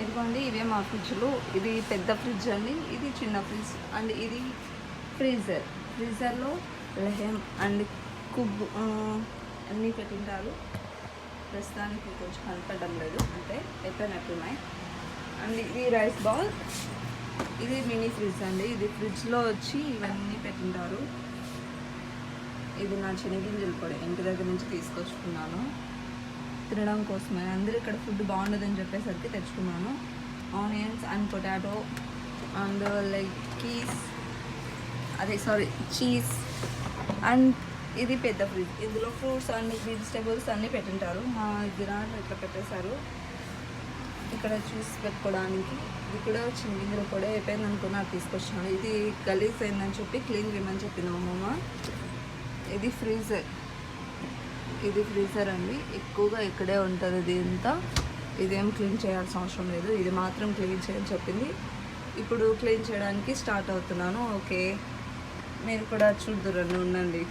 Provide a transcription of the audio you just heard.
ఇదిగోండి ఇవే మా ఫ్రిడ్జ్లు. ఇది పెద్ద ఫ్రిడ్జ్ అండి, ఇది చిన్న ఫ్రిడ్జ్ అండ్ ఇది ఫ్రీజర్లో లెహెన్ అండ్ కుబ్ అన్నీ పెట్టింటారు. ప్రస్తుతానికి కొంచెం కనపడడం లేదు, అంటే అయిపోయినట్టున్నాయి. అండ్ ఇది రైస్ బౌల్, ఇది మినీ ఫ్రిడ్జ్ అండి. ఇది ఫ్రిడ్జ్లో వచ్చి ఇవన్నీ పెట్టింటారు. ఇది నా శనగింజలు కూడా ఇంటి దగ్గర నుంచి తీసుకొచ్చుకున్నాను తినడం కోసమే. అందరూ ఇక్కడ ఫుడ్ బాగుండదని చెప్పేసరికి తెచ్చుకున్నాను. Onions and potato and like cheese and ఇది పెద్ద ఫ్రిడ్జ్. ఇందులో ఫ్రూట్స్ అండ్ వెజిటేబుల్స్ అన్నీ పెట్టింటారు. మా దగ్గర ఇట్లా పెట్టేశారు. ఇక్కడ చూసి పెట్టుకోవడానికి ఇది కూడా చింగింజలు కూడా అయిపోయింది అనుకున్నా తీసుకొచ్చాను. ఇది గలీజ్ అయిందని చెప్పి క్లీన్ చేయమని చెప్పింది మా అమ్మమ్మ. ఇది ఫ్రీజర్ అండి, ఎక్కువగా ఇక్కడే ఉంటుంది. ఇది అంతా ఇదేం క్లీన్ చేయాల్సిన అవసరం లేదు, ఇది మాత్రం క్లీన్ చేయని చెప్పింది. ఇప్పుడు క్లీన్ చేయడానికి స్టార్ట్ అవుతున్నాను. ఓకే, మీరు కూడా చూద్దురండి, ఉండండి.